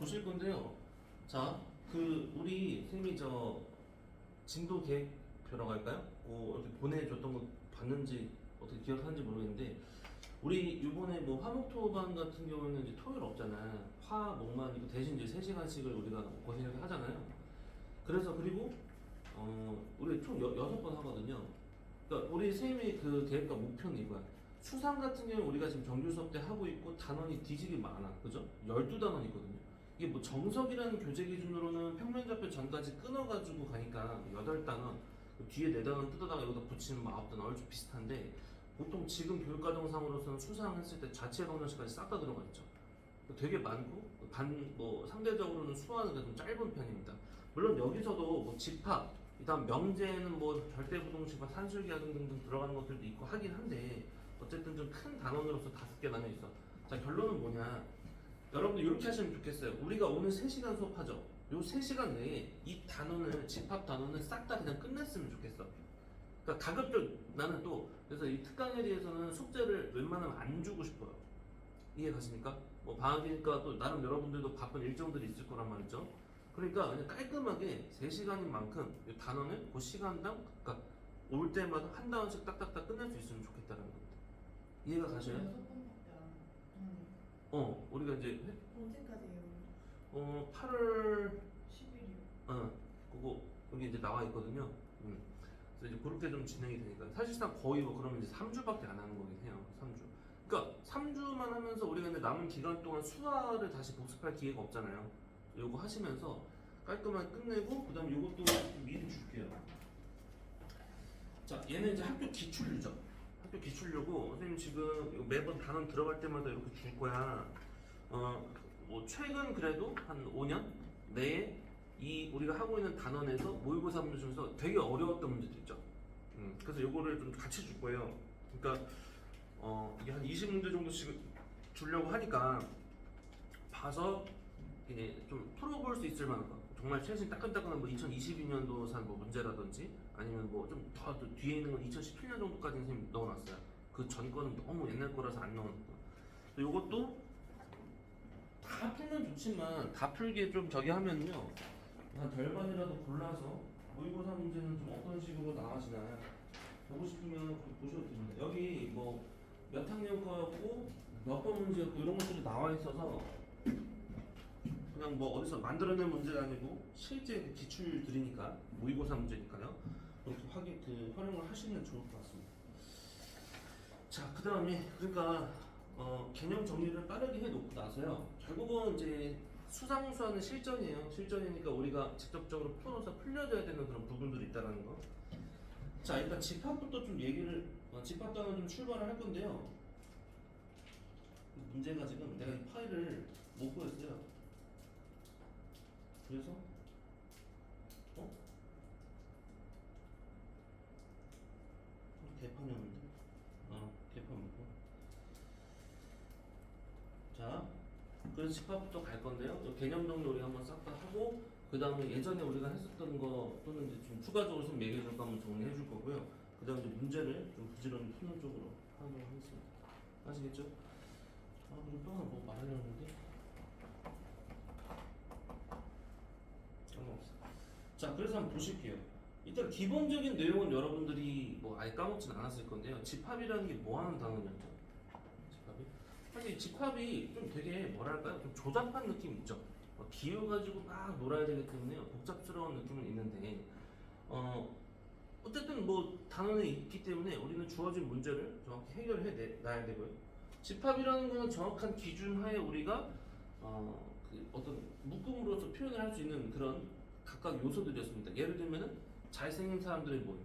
보실 건데요. 자, 우리 선생님이 진도 계획표라고 할까요? 이렇게 보내줬던 거 봤는지 어떻게 기억하는지 모르겠는데, 우리 요번에 뭐 화목토반 같은 경우는 이제 토요일 없잖아요. 화목만 있고 대신 이제 3시간씩을 우리가 거시하게 하잖아요. 그래서 그리고 우리 총 6번 하거든요. 그러니까 우리 선생님이 그 계획과 목표는 이거야. 수상 같은 경우는 우리가 지금 정규 수업 때 하고 있고 단원이 뒤지게 많아. 그죠? 12단원이거든요. 이게 뭐 정석이라는 교재 기준으로는 평면좌표 전까지 끊어가지고 가니까 8단원, 뒤에 4단원 뜯어다가 여기다 붙이면 뭐 9단원 얼추 비슷한데, 보통 지금 교육과정상으로서는 수상했을 때 자체 동영식까지 싹 다 들어가 있죠. 되게 많고 상대적으로는 수화는 좀 짧은 편입니다. 물론 여기서도 뭐 집합, 일단 명제는 뭐 절대부동식과 산술기하 등등 들어가는 것들도 있고 하긴 한데, 어쨌든 좀 큰 단원으로서 5개 나뉘어 있어. 자, 결론은 뭐냐? 여러분들 이렇게 하시면 좋겠어요. 우리가 오늘 3시간 수업하죠. 요 3시간 내에 이 단원을, 집합 단원을 싹 다 그냥 끝냈으면 좋겠어. 그러니까 가급적 나는 또 그래서 이 특강에 대해서는 숙제를 웬만하면 안 주고 싶어요. 이해 가십니까? 뭐 방학이니까 또 나름 여러분들도 바쁜 일정들이 있을 거란 말이죠. 그러니까 그냥 깔끔하게 3시간인 만큼 이 단원을 그 시간당, 그러니까 올 때마다 한 단원씩 딱딱딱 끝낼 수 있으면 좋겠다는 겁니다. 이해가 가셔요? 6번밖에 안 우리가 이제 언제까지예요? 8월 10일이요. 그거 여기 이제 나와 있거든요. 그래서 이제 그렇게 좀 진행이 되니까 사실상 거의 뭐 그러면 이제 3주밖에 안 하는 거긴 해요. 3주. 그러니까 3주만 하면서 우리가 근데 남은 기간 동안 수화를 다시 복습할 기회가 없잖아요. 요거 하시면서 깔끔하게 끝내고 그다음에 요것도 좀 미리 줄게요. 자, 얘는 이제 학교 기출류죠. 학교 기출류고 선생님 지금 매번 단원 들어갈 때마다 이렇게 줄 거야. 뭐 최근 그래도 한 5년 내에 이 우리가 하고 있는 단원에서 모의고사 문제 중에서 되게 어려웠던 문제도 있죠. 그래서 요거를 좀 같이 줄 거예요. 그러니까 이게 한 20문제 정도씩 주려고 하니까 봐서 이제 좀 풀어볼 수 있을 만한 거. 정말 최신 따끈따끈한 뭐 2022년도산 뭐 문제라든지 아니면 뭐 좀 더 뒤에 있는 건 2017년 정도까지 선생님 넣어놨어요. 그 전 거는 너무 옛날 거라서 안 넣어놓은 거. 요것도 다 풀면 좋지만 다 풀기에 좀 저기 하면요. 한 절반이라도 골라서 모의고사 문제는 좀 어떤 식으로 나가시나 보고 싶으면 보셔도 됩니다. 여기 뭐 몇 학년 거였고 몇 번 문제였고 이런 것들이 나와 있어서 그냥 뭐 어디서 만들어낸 문제가 아니고 실제 그 기출들이니까 모의고사 문제니까요. 이렇게 활용을 하시면 좋을 것 같습니다. 자, 그 다음에 그러니까 개념 정리를 빠르게 해놓고 나서요. 결국은 이제 수상수하는 실전이에요. 실전이니까 우리가 직접적으로 풀어서 풀려줘야 되는 그런 부분들이 있다는 거. 자, 일단 집합부터 좀 얘기를 집합 단원 좀 출발을 할 건데요. 문제가 지금 내가 이 파일을 못 구했어요. 그래서 개판이었는데 개판 먹고. 자, 그래서 집합부터 갈 건데요. 개념 정리 우리가 한번 싹 다 하고, 그 다음에 예전에 우리가 했었던 거 또는 이제 좀 추가적으로 좀 얘기해 줄 거 한번 정리해 줄 거고요. 그 다음에 이제 문제를 좀 부지런히 푸는 쪽으로 하도록 하겠습니다. 아시겠죠? 그리고 또 하나 뭐 말하려고 했는데 상관없어. 자, 그래서 한번 보실게요. 일단 기본적인 내용은 여러분들이 뭐 아예 까먹진 않았을 건데요. 집합이라는 게 뭐 하는 단어였죠? 집합이? 사실 집합이 좀 되게 뭐랄까요? 좀 조잡한 느낌이 있죠. 비워가지고 막 놀아야 되기 때문에 복잡스러운 느낌은 있는데, 어쨌든 뭐 단원에 있기 때문에 우리는 주어진 문제를 정확히 해결해 놔야 되고요. 집합이라는 거는 정확한 기준 하에 우리가 어떤 묶음으로서 표현을 할 수 있는 그런 각각 요소들이었습니다. 예를 들면은 잘생긴 사람들의 모임.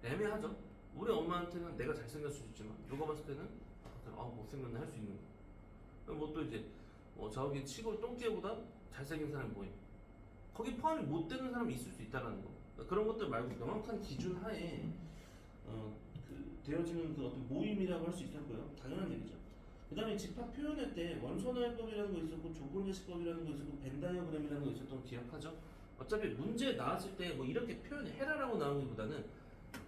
애매하죠? 우리 엄마한테는 내가 잘생겼을 수 있지만 누가 봤을 때는 못생겼네 할 수 있는 거. 뭐 또 이제 저기 시골 똥개보다 잘생긴 사람이 모임. 거기 포함이 못 되는 사람이 있을 수 있다는 거. 그러니까 그런 것들 말고 명확한 기준 하에 되어지는 그 어떤 모임이라고 할 수 있을 거예요. 당연한 얘기죠. 그 다음에 집합 표현할 때 원소날법이라는 거 있었고 조건제시법이라는 거 있었고 벤다이어그램이라는 거 있었던 거 기억하죠? 어차피 문제 나왔을 때 뭐 이렇게 표현해라라고 나오기보다는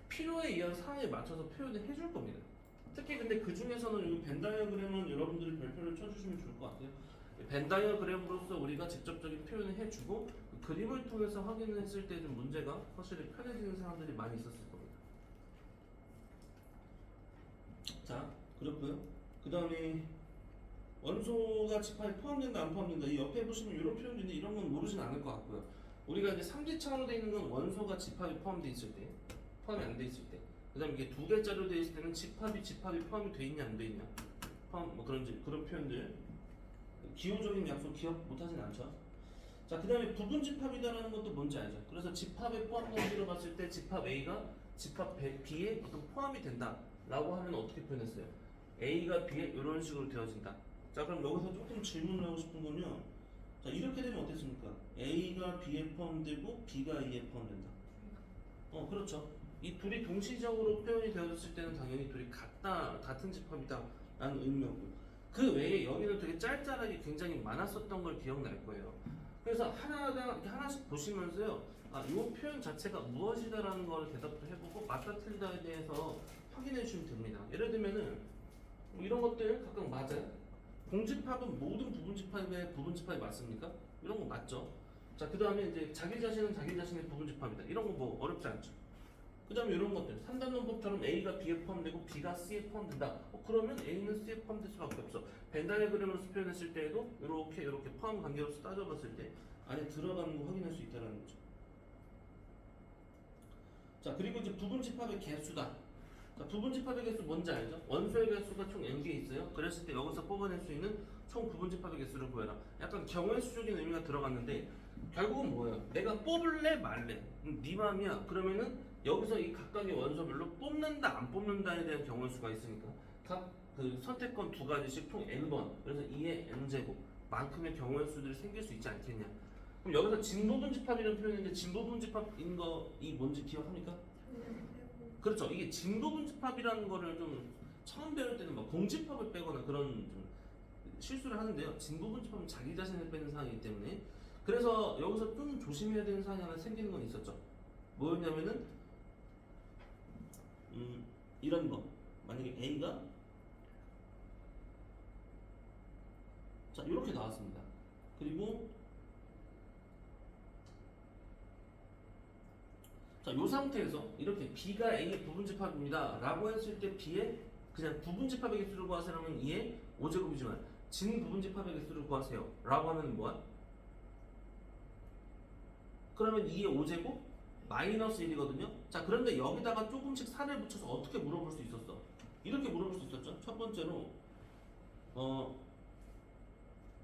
필요에 의한 상황에 맞춰서 표현을 해줄 겁니다. 특히 근데 그 중에서는 이 벤다이어그램은 여러분들이 별표를 쳐주시면 좋을 것 같아요. 벤 다이어그램으로서 우리가 직접적인 표현을 해주고 그 그림을 통해서 확인을 했을 때 좀 문제가 확실히 편해지는 사람들이 많이 있었을 겁니다. 자, 그렇고요. 그 다음에 원소가 집합에 포함된다 안 포함된다 이 옆에 보시면 이런 표현도 있는데 이런 건 모르진 않을 것 같고요. 우리가 이제 3지창으로 되어 있는 건 원소가 집합에 포함되어 있을 때, 포함이 안 돼 있을 때, 그 다음에 이게 두 개짜리로 되어 있을 때는 집합이 포함이 돼 있냐 안 돼 있냐, 포함 뭐 그런 표현들 기호적인 약속 기억 못하진 않죠. 자, 그 다음에 부분 집합이다라는 것도 뭔지 알죠. 그래서 집합에 포함된지로 봤을 때 집합 A가 집합 B에 어떤 포함이 된다라고 하면 어떻게 표현했어요? A가 B에 이런 식으로 되어진다. 자, 그럼 여기서 조금 질문을 하고 싶은 건요. 자, 이렇게 되면 어땠습니까? A가 B에 포함되고 B가 A에 포함된다. 그렇죠. 이 둘이 동시적으로 표현이 되어졌을 때는 당연히 둘이 같은 집합이다 라는 의미였고, 그 외에 여기는 되게 짤짤하게 굉장히 많았었던 걸 기억날 거예요. 그래서 하나씩 보시면서요, 이 표현 자체가 무엇이다라는 걸 대답도 해보고 맞다 틀리다에 대해서 확인해 주시면 됩니다. 예를 들면은 이런 것들 각각 맞아요? 공집합은 모든 부분집합이 맞습니까? 이런 거 맞죠? 자, 그 다음에 이제 자기 자신은 자기 자신의 부분집합이다. 이런 거 뭐 어렵지 않죠? 그 다음에 이런 것들 3단원법처럼 A가 B에 포함되고 B가 C에 포함된다. 그러면 A는 C에 포함될 수밖에 없어. 벤 다이어그램으로서 표현했을 때에도 이렇게 포함 관계로서 따져봤을 때 안에 들어가는 거 확인할 수 있다는 거죠. 자, 그리고 이제 부분집합의 개수다. 자, 부분집합의 개수 뭔지 알죠? 원소의 개수가 총 n개 있어요. 그랬을 때 여기서 뽑아낼 수 있는 총 부분집합의 개수를 구해라. 약간 경우의 수적인 의미가 들어갔는데 결국은 뭐예요? 내가 뽑을래 말래? 네 맘이야. 그러면은 여기서 이 각각의 원소별로 뽑는다 안 뽑는다에 대한 경우의 수가 있으니까 각 그 선택권 두 가지씩 총 n번, 그래서 2의 n제곱 만큼의 경우의 수들이 생길 수 있지 않겠냐. 그럼 여기서 진부분집합이라는 표현인데 진부분집합인 거 이 뭔지 기억합니까? 그렇죠. 이게 진부분집합이라는 거를 좀 처음 배울 때는 막 공집합을 빼거나 그런 좀 실수를 하는데요. 진부분집합은 자기 자신을 빼는 상황이기 때문에, 그래서 여기서 좀 조심해야 되는 상황이 하나 생기는 건 있었죠. 뭐였냐면은 이런 거. 만약에 A가 자 이렇게 나왔습니다. 그리고 자, 이 상태에서 이렇게 B가 A의 부분집합입니다 라고 했을 때 B의 그냥 부분집합의 개수를 구하세요 하면 2의 5제곱이지만 진부분집합의 개수를 구하세요 라고 하면 뭐야? 그러면 2의 5제곱 마이너스 1이거든요. 자, 그런데 여기다가 조금씩 살을 붙여서 어떻게 물어볼 수 있었어? 이렇게 물어볼 수 있었죠. 첫 번째로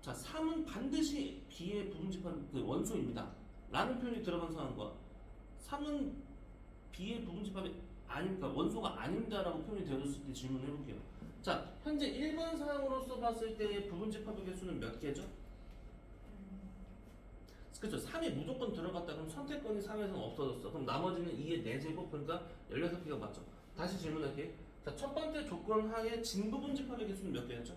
자, 3은 반드시 B의 부분집합 그 원소입니다 라는 표현이 들어간 상황과 3은 B의 부분집합이 아닙니까? 원소가 아닙니다 라고 표현이 되어졌을 때 질문을 해볼게요. 자, 현재 1번 사항으로서 봤을 때의 부분집합의 개수는 몇 개죠? 그렇죠. 3이 무조건 들어갔다 그럼 선택권이 3에서는 없어졌어. 그럼 나머지는 2의 4제곱, 그러니까 16개가 맞죠. 다시 질문할게요. 자, 첫 번째 조건 하에 진부분집합의 개수는 몇 개였죠?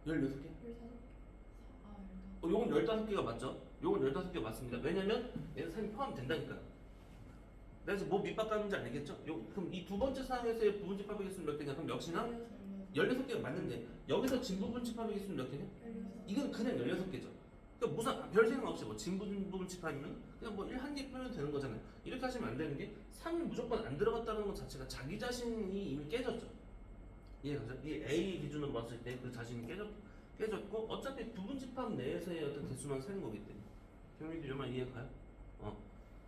16개? 요건 15개가 맞죠? 요건 15개 맞습니다. 왜냐면 얘는 3이 포함된다니까요. 그래서 뭐 밑밥 가는지 알겠죠? 그럼 이 두 번째 사항에서의 부분집합의 개수는 몇 개냐? 그럼 역시나 16개가 맞는데 여기서 진부분집합의 개수는 몇 개냐? 이건 그냥 16개죠. 그러니까 무슨 별 생각 없이 뭐 진부분집합이면 그냥 뭐 1개 표현 되는 거잖아요. 이렇게 하시면 안 되는 게 3이 무조건 안 들어갔다는 것 자체가 자기 자신이 이미 깨졌죠. 이해가죠? 이 A 기준으로 봤을 때 그 자신이 깨졌고 어차피 부분집합 내에서의 어떤 개수만 세는 거기 때문에 경민이도 이만 이해가요?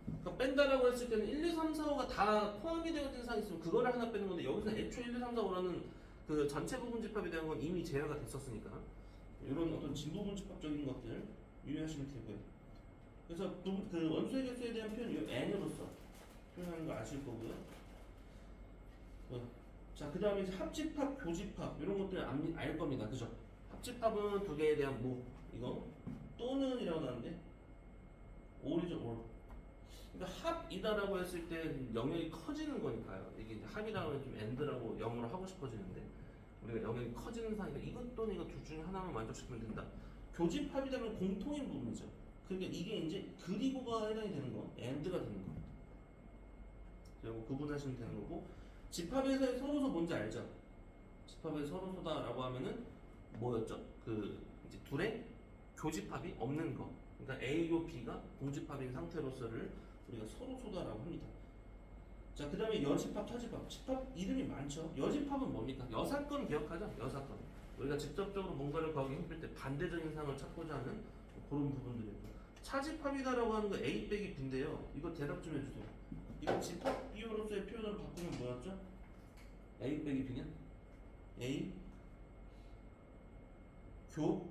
그러니까 뺀다라고 했을 때는 1, 2, 3, 4, 5가 다 포함이 되어진 사항이 있으면 그거를 하나 빼는 건데 여기서는 애초에 1, 2, 3, 4, 5라는 그 전체 부분집합에 대한 건 이미 제외가 됐었으니까 이런 어떤 진부분집합적인 것들 유의하시면 되고요. 그래서 그 원소의 개수에 대한 표현 이 n으로서 표현하는 거 아실 거고요. 자, 그 다음에 합집합, 교집합 이런 것들 알 겁니다. 그죠? 합집합은 두 개에 대한 뭐 이거 또는 이라고 나왔는데 올이죠, 올. 그러니까 합이다라고 했을 때 영역이 커지는 거니까요. 이게 이제 합이라고 하면 좀 end라고 영어로 하고 싶어지는데 우리가 영역이 커지는 사이니까 이것 또는 이거 둘 중에 하나만 만족시키면 된다. 교집합이라면 공통인 부분이죠. 그러니까 이게 이제 그리고가 해당이 되는 거, and가 되는 거. 그리고 구분하시면 되는 거고, 집합에서의 서로소 뭔지 알죠? 집합의 서로소다라고 하면은 뭐였죠? 그 이제 둘의 교집합이 없는 거. 그러니까 A요 B가 공집합인 상태로서를 우리가 서로 소다라고 합니다. 자, 그다음에 여집합, 타집합. 집합 이름이 많죠. 여집합은 뭡니까? 여사건 기억하죠? 여사건. 우리가 직접적으로 뭔가를 구하기 힘들 때 반대적인 상을 찾고자 하는 그런 부분들입니다. 차집합이다라고 하는 거 A 빼기 B인데요. 이거 대답 좀 해주세요. 이거 집합 비율로서의 표현으로 바꾸면 뭐였죠? A 빼기 B는 A 교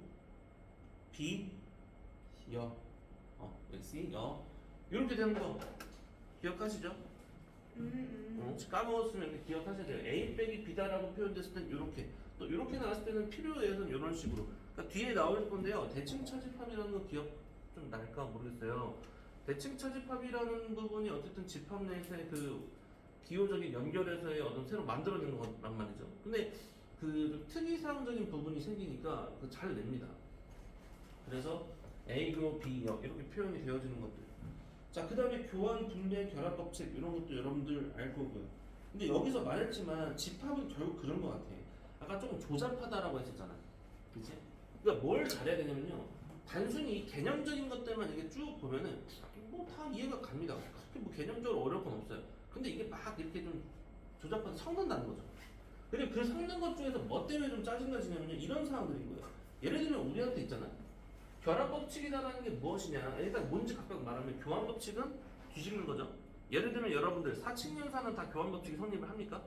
B 여 C 여 이렇게 되는 거 기억하시죠? 혹시 까먹었으면 기억하셔야 돼요. A 빼기 B다라고 표현됐을 땐 이렇게 또 이렇게 나왔을 때는 필요에 의해서는 이런 식으로 그러니까 뒤에 나올 건데요. 대칭 차집합이라는 거 기억 좀 날까 모르겠어요. 대칭 차집합이라는 부분이 어쨌든 집합 내에서의 그 기호적인 연결에서의 어떤 새로 만들어낸 거란 말이죠. 근데 그 특이사항적인 부분이 생기니까 잘 냅니다. 그래서 A교 B역 이렇게 표현이 되어지는 것들. 자, 그 다음에 교환, 분배, 결합 법칙 이런 것도 여러분들 알 거고요. 근데 여기서 말했지만 집합은 결국 그런 것 같아. 아까 조금 조잡하다라고 했었잖아. 그치? 그러니까 뭘 잘해야 되냐면요. 단순히 개념적인 것들만 이렇게 쭉 보면은 뭐 다 이해가 갑니다. 그렇게 뭐 개념적으로 어려울 건 없어요. 근데 이게 막 이렇게 좀 조잡하게 섞는다는 거죠. 그리고 그 섞는 것 중에서 뭐 때문에 좀 짜증나지냐면요. 이런 상황들인 거예요. 예를 들면 우리한테 있잖아. 결합 법칙이라는 게 무엇이냐? 일단 뭔지 각각 말하면 교환 법칙은 뒤집는 거죠. 예를 들면 여러분들 사칙연산은 다 교환 법칙이 성립을 합니까?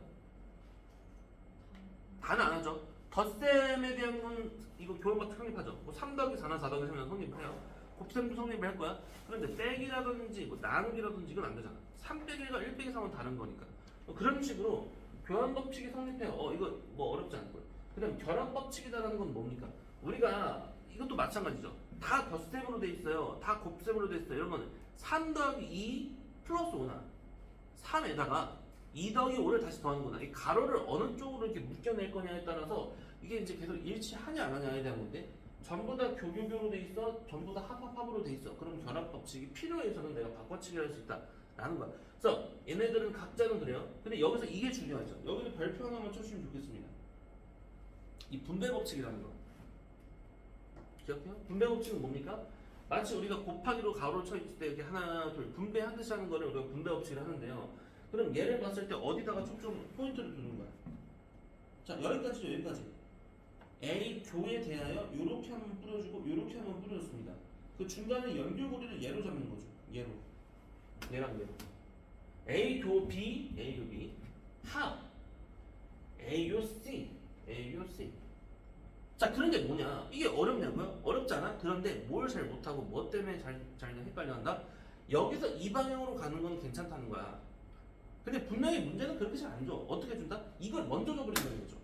다는 안 하죠. 덧셈에 대한 건 이거 교환 법칙 성립하죠. 뭐 3 더하기 4나 4 더하기 3은 성립해요. 곱셈도 성립을 할 거야. 그런데 빼기라든지 뭐 나누기라든지 이건 안 되잖아. 3 빼기 1과 1 빼기 3은 다른 거니까. 뭐 그런 식으로 교환 법칙이 성립해요. 이거 뭐 어렵지 않고요. 그다음 결합 법칙이라는 건 뭡니까? 우리가 이것도 마찬가지죠. 다 덧셈으로 돼 있어요. 다 곱셈으로 돼 있어요. 이런 거는 3 더하기 2 플러스 5나 3에다가 2 더하기 5를 다시 더하는 거나 이 가로를 어느 쪽으로 이렇게 묶여낼 거냐에 따라서 이게 이제 계속 일치하냐 안 하냐에 대한 건데 전부 다 교교교로 돼 있어. 전부 다 합합합으로 돼 있어. 그럼 결합 법칙이 필요해서는 내가 바꿔치기를 할 수 있다라는 거야. 그래서 얘네들은 각자는 그래요. 근데 여기서 이게 중요하죠. 여기서 별표 하나만 쳐주시면 좋겠습니다. 이 분배 법칙이라는 거. 기억해요? 분배 법칙은 뭡니까? 마치 우리가 곱하기로 가로를 쳐 있을 때 이렇게 하나 둘 분배하듯이 하는 거를 우리가 분배 법칙을 하는데요. 그럼 얘를 봤을 때 어디다가 초점 포인트를 두는 거야? 자, 여기까지죠. 여기까지. A 교에 대하여 이렇게 한번 뿌려주고 이렇게 한번 뿌려줬습니다. 그 중간에 연결고리를 얘로 잡는 거죠. 얘로. 얘랑 얘로. A 교 B, A 교 B 합 A 교 C, A 교 C. 자, 그런데 뭐냐? 이게 어렵냐고요? 어렵지 않아? 그런데 뭘 잘 못하고 뭐 때문에 잘 헷갈려 한다? 여기서 이 방향으로 가는 건 괜찮다는 거야. 근데 분명히 문제는 그렇게 잘 안 줘. 어떻게 준다? 이걸 먼저 줘버린다는 거죠.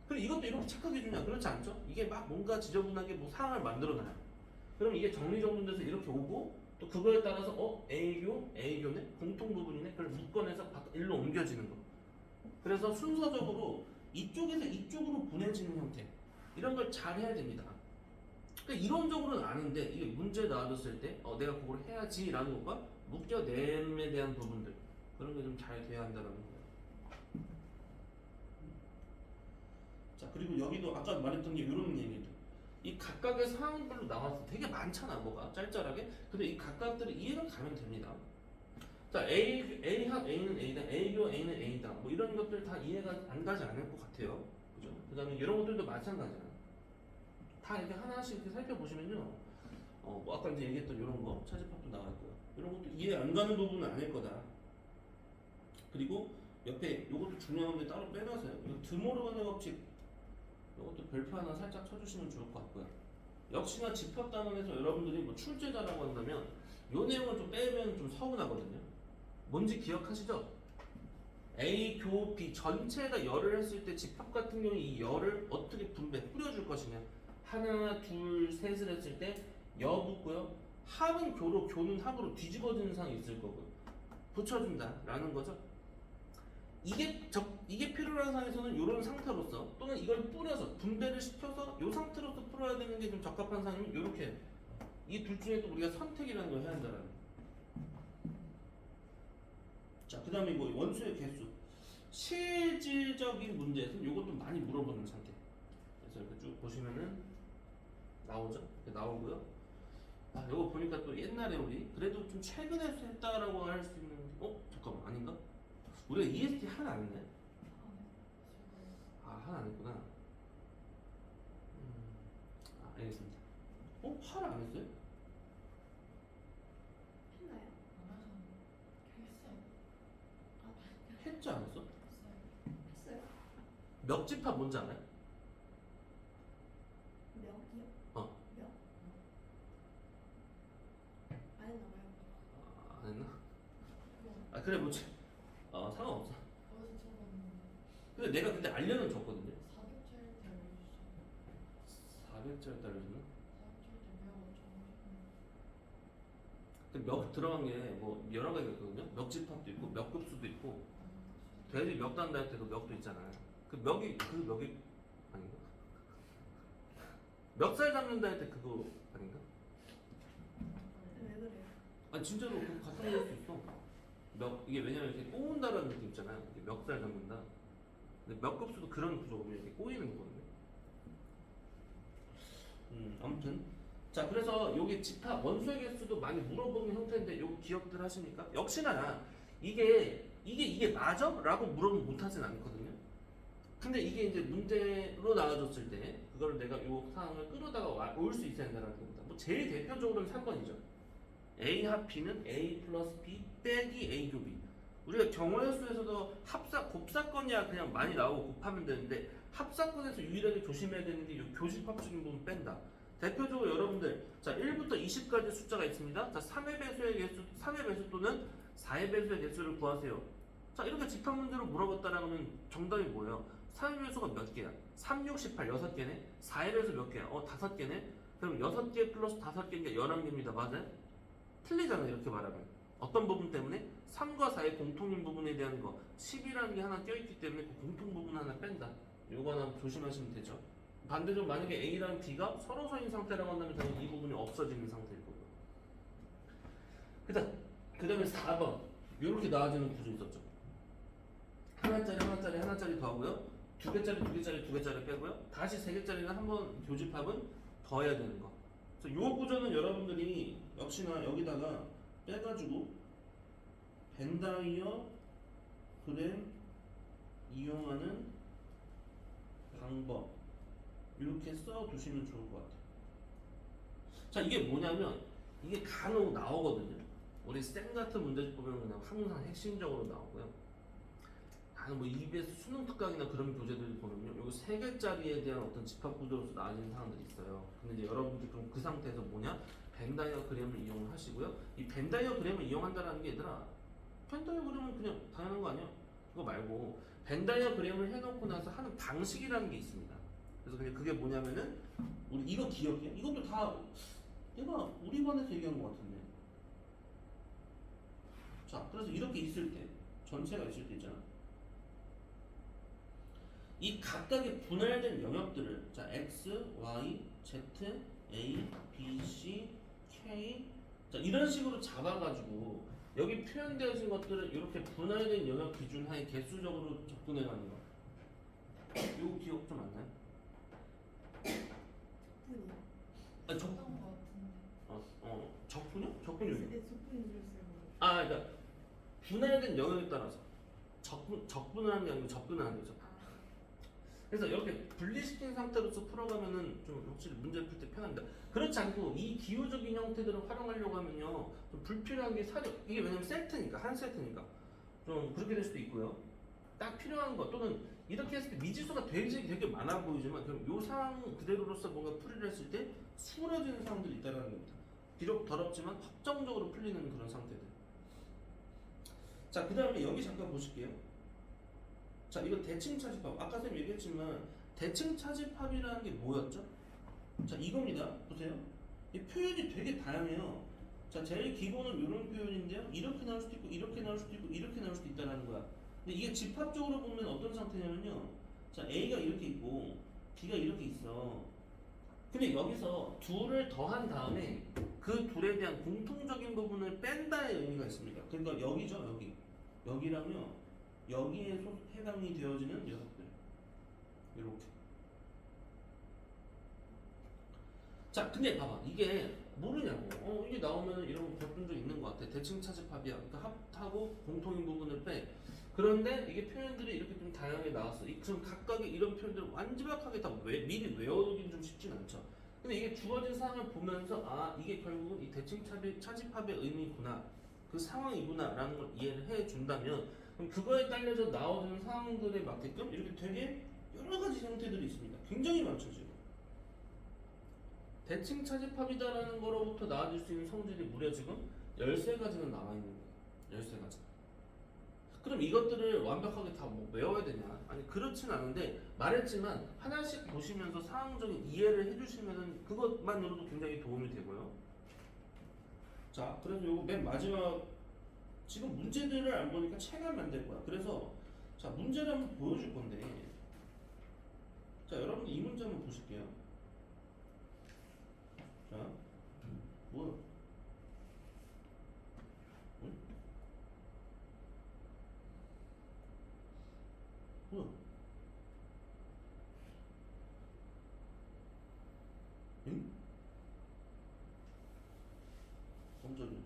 그리고 이것도 이렇게 착하게 주냐? 그렇지 않죠? 이게 막 뭔가 지저분하게 뭐 상황을 만들어놔요. 그럼 이게 정리정돈돼서 이렇게 오고 또 그거에 따라서 A교네? 공통 부분이네? 그걸 묶어내서 일로 옮겨지는 거. 그래서 순서적으로 이쪽에서 이쪽으로 보내지는 형태. 이런 걸 잘 해야 됩니다. 그러니까 이론적으로는 아는데 이게 문제 나와줬을 때 내가 그걸 해야지라는 것과 묶여냄에 대한 부분들 그런 게 좀 잘 돼야 한다는 거예요. 자, 그리고 여기도 아까 말했던 게 이런 얘기도 이 각각의 상황별로 나와서 되게 많잖아. 뭐가 짤짤하게. 근데 이 각각들을 이해가 가면 됩니다. 자, A 합 A는 A다, A교 A는 A다. 뭐 이런 것들 다 이해가 안 가지 않을 것 같아요. 그죠? 그 다음에 이런 것들도 마찬가지야. 다 이렇게 하나씩 이렇게 살펴보시면요. 뭐 아까 이제 얘기했던 이런 거, 차집합도 나왔고요. 이런 것도 이해 안 가는 부분은 아닐 거다. 그리고 옆에 이것도 중요한데 따로 빼놔서요. 이거 드모르간의 법칙. 이것도 별표 하나 살짝 쳐주시면 좋을 것 같고요. 역시나 집합 단원에서 여러분들이 뭐 출제자라고 한다면 이 내용을 좀 빼면 좀 서운하거든요. 뭔지 기억하시죠? A, 교, B 전체가 열을 했을 때 집합 같은 경우에 이 열을 어떻게 뿌려줄 것이냐. 하나, 둘, 셋을 했을 때 여 붙고요. 합은 교로, 교는 합으로 뒤집어지는 상황이 있을 거고요. 붙여준다라는 거죠. 이게 필요한 상황에서는 이런 상태로서 또는 이걸 뿌려서 분배를 시켜서 이 상태로서 풀어야 되는 게 좀 적합한 상황이면 이렇게 이 둘 중에 또 우리가 선택이라는 걸 해야 한다는 거예요. 자, 그 다음에 이거 원수의 개수 실질적인 문제에서는 이것도 많이 물어보는 상태. 그래서 이렇게 쭉 보시면은 나오죠? 이렇게 나오고요. 아, 이거 보니까 또 옛날에 우리 그래도 좀 최근에 했다라고 할 수 있는 잠깐만 아닌가? 우리가 EST 하나 안 했네? 아, 하나 안 했구나. 알겠습니다. 하나 안 했어요? 했나요? 했지 않았어? 했어요? 몇 집합 뭔지 알아요? 몇이요? 어. 몇? 안 했나 봐요. 안 했나? 아, 그래 뭐지? 상관없어. 근데 내가 근데 알려는 줬거든요. 400짜리 달러주나? 몇 들어간 게 뭐 여러 가지가 있거든요. 몇 집합도 있고 몇 급수도 있고 돼지 몇 단다 할 때도 몇도 있잖아요. 그 몇이 아닌가? 몇 살 잡는다 할 때 그거 아닌가? 왜 그래요? 아니 진짜로 그거 갖다 놓을 수 있어. 이게 왜냐면 이렇게 꼬운다라는 느낌 있잖아요. 몇 살 잡는다. 근데 몇 급수도 그런 구조거든요. 이렇게 꼬이는 거거든요. 아무튼 자, 그래서 여기 집합 원소의 개수도 많이 물어보는 형태인데 요거 기억들 하십니까? 역시나 이게 맞아? 라고 물어보면 못하진 않거든요. 근데 이게 이제 문제로 나와줬을 때 그걸 내가 요 상황을 끌어다가 올 수 있어야 된다는 겁니다. 뭐 제일 대표적으로는 3번이죠. A 합 B는 A 플러스 B 빼기 A 교 B. 우리가 경우의 수에서도 곱사건이야 그냥 많이 나오고 곱하면 되는데 합사건에서 유일하게 조심해야 되는 게 이 교집합적인 부분 뺀다. 대표적으로 여러분들 자 1부터 20까지 숫자가 있습니다. 자 3의 배수의 개수, 3의 배수 또는 4의 배수의 개수를 구하세요. 자 이렇게 집합 문제로 물어봤다라면 정답이 뭐예요? 3의 배수가 몇 개야? 3, 6, 18, 6개네? 4의 배수 몇 개야? 5개네? 그럼 6개 플러스 5개니까 11개입니다. 맞아요? 틀리잖아요. 이렇게 말하면. 어떤 부분 때문에? 3과 4의 공통인 부분에 대한 거 10이라는 게 하나 껴있기 때문에 그 공통 부분 하나 뺀다. 요거 하나 조심하시면 되죠. 반대로 만약에 A랑 B가 서로서인 상태라고 한다면 당연히 이 부분이 없어지는 상태일 거고요. 그 다음에 4번 이렇게 나와지는 구조 있었죠. 하나짜리 더하고요. 2개짜리 빼고요. 다시 3개짜리는 한번 교집합은 더 해야 되는 거. 그래서 요 구조는 여러분들이 역시나 여기다가 빼가지고 벤다이어 그램 이용하는 방법 이렇게 써두시면 좋을 것 같아요. 자 이게 뭐냐면 이게 간혹 나오거든요. 우리 쌤 같은 문제집 보면 그냥 항상 핵심적으로 나오고요. 뭐 EBS 수능 특강이나 그런 교재들 보면요, 요거 3개짜리에 대한 어떤 집합 구조로서 나눠지는 사항들이 있어요. 근데 이제 여러분들 그럼 그 상태에서 뭐냐? 벤다이어그램을 이용을 하시고요. 이 벤다이어그램을 이용한다라는 게 얘들아, 벤다이어그램은 그냥 당연한 거 아니야? 그거 말고 벤다이어그램을 해놓고 나서 하는 방식이라는 게 있습니다. 그래서 그냥 그게 뭐냐면은 우리 이거 기억해? 이것도 다 내가 우리 반에서 얘기한 것 같은데. 자, 그래서 이렇게 있을 때 전체가 있을 때 있잖아. 이 각각의 분할된 영역들을 자 x, y, z, a, b, c, k 자 이런 식으로 잡아가지고 여기 표현되어진 것들을 이렇게 분할된 영역 기준하에 개수적으로 접근해가는 거. 이거 기억 좀 안 나요? 적분이요? 아 적 했던 것 같은데. 적분이요? 적분이 여기. 네, 적분인 줄 알았어요. 아 그러니까 분할된 영역에 따라서 적분을 하는 게 아니고 접근을 하는 거죠. 그래서 이렇게 분리시킨 상태로서 풀어가면은 좀 확실히 문제 풀 때 편합니다. 그렇지 않고 이 기호적인 형태들을 활용하려고 하면요 좀 불필요한 게 이게 왜냐면 세트니까 한 세트니까 좀 그렇게 될 수도 있고요. 딱 필요한 거 또는 이렇게 했을 때 미지수가 되게 많아 보이지만 그럼 요 상황 그대로로서 뭔가 풀이를 했을 때 수월해지는 상황들이 있다는 겁니다. 비록 더럽지만 확정적으로 풀리는 그런 상태들. 자, 그 다음에 여기 잠깐 보실게요. 자, 이거 대칭 차집합. 아까 쌤 얘기했지만 대칭 차집합이라는 게 뭐였죠? 자, 이겁니다. 보세요. 이 표현이 되게 다양해요. 자, 제일 기본은 이런 표현인데요. 이렇게 나올 수도 있고, 이렇게 나올 수도 있고, 이렇게 나올 수도 있다는 거야. 근데 이게 집합적으로 보면 어떤 상태냐면요. 자, A가 이렇게 있고, B가 이렇게 있어. 근데 여기서 둘을 더한 다음에 그 둘에 대한 공통적인 부분을 뺀다의 의미가 있습니다. 그러니까 여기죠, 여기. 여기라며 여기에 해당이 되어지는 녀석들. 이렇게. 자, 근데 봐봐. 이게 모르냐고. 이게 나오면 이런 거 본 적 있는 것 같아. 대칭 차집합이야. 그러니까 합하고 공통인 부분을 빼. 그런데 이게 표현들이 이렇게 좀 다양하게 나왔어. 그럼 각각의 이런 표현들을 완벽하게 다 미리 외우긴 좀 쉽진 않죠. 근데 이게 주어진 상황을 보면서 아 이게 결국은 이 대칭 차집합의 의미구나. 그 상황이구나라는 걸 이해를 해준다면 그럼 그거에 딸려서 나오는 상황들에 맞게끔 이렇게 되게 여러 가지 형태들이 있습니다. 굉장히 많죠 지금. 대칭 차집합이다라는 거로부터 나와질 수 있는 성질이 무려 지금 13가지는 나와 있는 거예요. 13가지. 그럼 이것들을 완벽하게 다 뭐 외워야 되냐? 아니 그렇진 않은데 말했지만 하나씩 보시면서 상황적인 이해를 해주시면은 그것만으로도 굉장히 도움이 되고요. 자, 그래서 요거 맨 마지막 지금 문제들을 안 보니까 체감이 안 될 거야. 그래서 자 문제를 한번 보여줄 건데 자 여러분 이 문제 한번 보실게요. 자, 뭐야? 응? 뭐야? 응? 깜짝이야.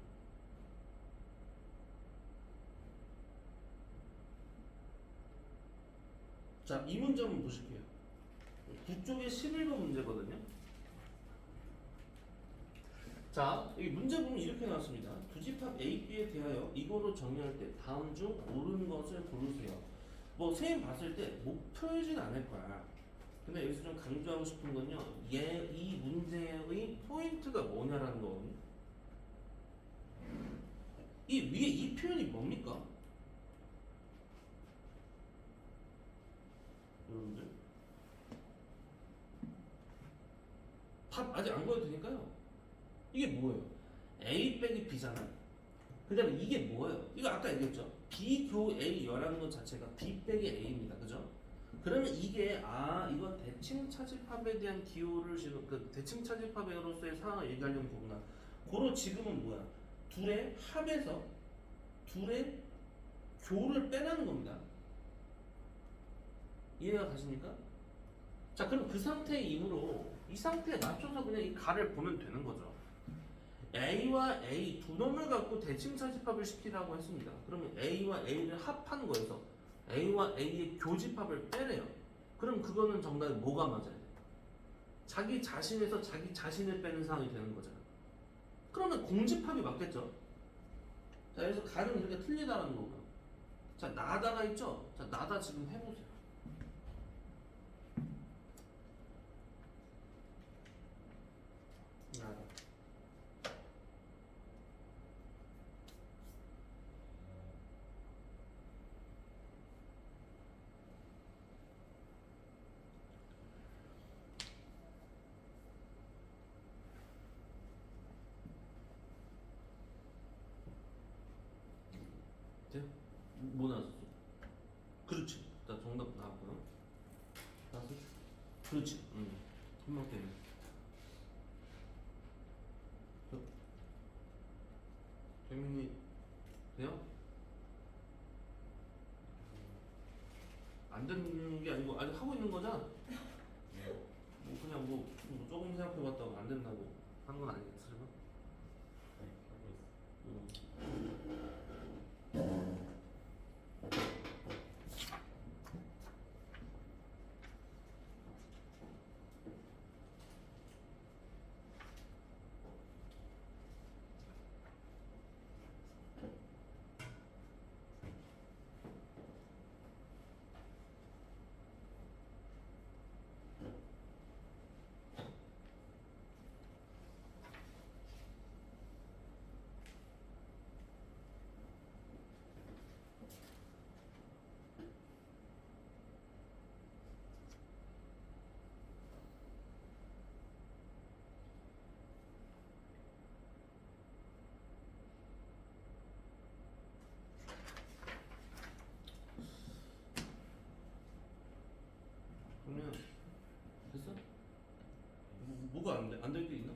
자, 이 문제 한번 보실게요. 9쪽에 11번 문제거든요. 자, 여기 문제 보면 이렇게 나왔습니다. 두 집합 A, B에 대하여 이거로 정의할 때 다음 중 옳은 것을 고르세요. 뭐 선생님 봤을 때 목표이진 않을 거야. 근데 여기서 좀 강조하고 싶은 건요. 이 문제의 포인트가 뭐냐라는 거거든요. 이 위에 이 표현이 뭡니까? 여러분들 답 아직 안 보여도 되니까요. 이게 뭐예요? A 빼기 B잖아요. 그 다음에 이게 뭐예요? 이거 아까 얘기했죠. 비교 A여라는 것 자체가 B 빼기 A입니다. 그죠? 그러면 이게 이건 대칭 차집합에 대한 기호를 지금 그 대칭 차집합으로서의 상황을 얘기하려는 거구나. 고로 지금은 뭐야? 둘의 합에서 둘의 교를 빼라는 겁니다. 이해가 가십니까? 자, 그럼 그 상태의 이후로 이 상태에 맞춰서 그냥 이 가를 보면 되는 거죠. A와 A 두 놈을 갖고 대칭 차집합을 시키라고 했습니다. 그러면 A와 A를 합한 거에서 A와 A의 교집합을 빼래요. 그럼 그거는 정답이 뭐가 맞아야 돼? 자기 자신에서 자기 자신을 빼는 상황이 되는 거잖아. 그러면 공집합이 맞겠죠? 자, 여기서 가는 이렇게 틀리다라는 거고요. 자, 나다가 있죠? 자, 나다 지금 해보세요. 나다. 돼? 뭐 나왔어? 그렇지. 자, 정답 나왔고요. 나왔어? 그렇지. 한번 때문에. 재민이 돼요? 안 되는 게 아니고 아직 하고 있는 거잖아. 뭐 그냥 뭐 조금 생각해봤다고 안 된다고 한 건 아니겠지, 설마? 그러면 됐어? 뭐가 안 돼? 안 될 게 있나?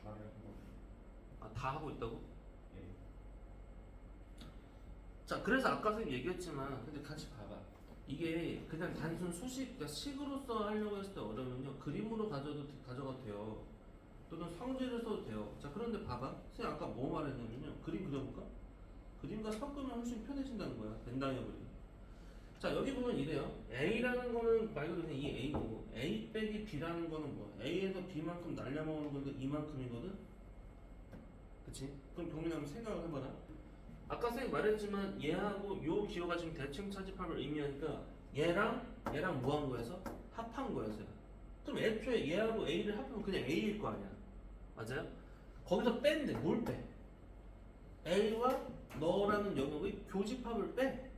다를 한번. 다 하고 있다고? 예. 자, 그래서 아까 선생님 얘기했지만 근데 같이 봐봐. 이게 그냥 단순 수식, 그러니까 식으로서 하려고 했을 때 어려우면요 그림으로 가져가도 돼요. 또는 성질을 써도 돼요. 자, 그런데 봐봐. 선생님 아까 뭐 말했냐면요. 그림 그려볼까? 그림과 섞으면 훨씬 편해진다는 거야. 벤다이어그램. 자, 여기 보면 이래요. A라는 거는 말 그대로 그냥 이 A고 A 빼기 B라는 거는 뭐야? A에서 B만큼 날려먹는 거니까 이만큼이거든? 그치? 그럼 동민아 한번 생각을 해봐라. 아까 선생님 말했지만 얘하고 요 기호가 지금 대칭 차집합을 의미하니까 얘랑 뭐 한 거여서? 합한 거여서요. 그럼 애초에 얘하고 A를 합하면 그냥 A일 거 아니야. 맞아요? 거기서 뺀데 뭘 빼? A와 너라는 영역의 교집합을 빼.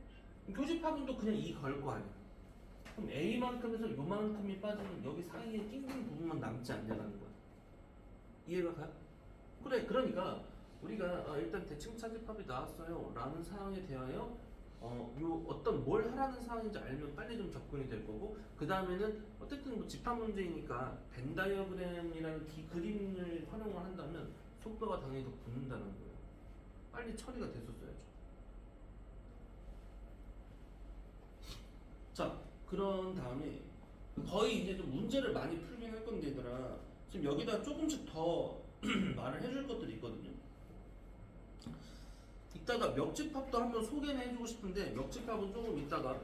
교집합은 또 그냥 이 걸 거 아니야. 그럼 A만큼에서 요만큼이 빠지면 여기 사이에 낑긴 부분만 남지 않냐라는 거야. 이해가 가요? 그래, 그러니까 우리가 일단 대칭 차집합이 나왔어요 라는 사항에 대하여 요 어떤 뭘 하라는 사항인지 알면 빨리 좀 접근이 될 거고, 그 다음에는 어쨌든 뭐 집합 문제이니까 벤 다이어그램이라는 그림을 활용을 한다면 속도가 당연히 더 붙는다는 거예요. 빨리 처리가 됐었어야죠. 자, 그런 다음에 거의 이제 좀 문제를 많이 풀긴 할 건데 얘들아, 지금 여기다 조금씩 더 말을 해줄 것들이 있거든요. 이따가 역집합도 한번 소개는 해주고 싶은데 역집합은 조금 이따가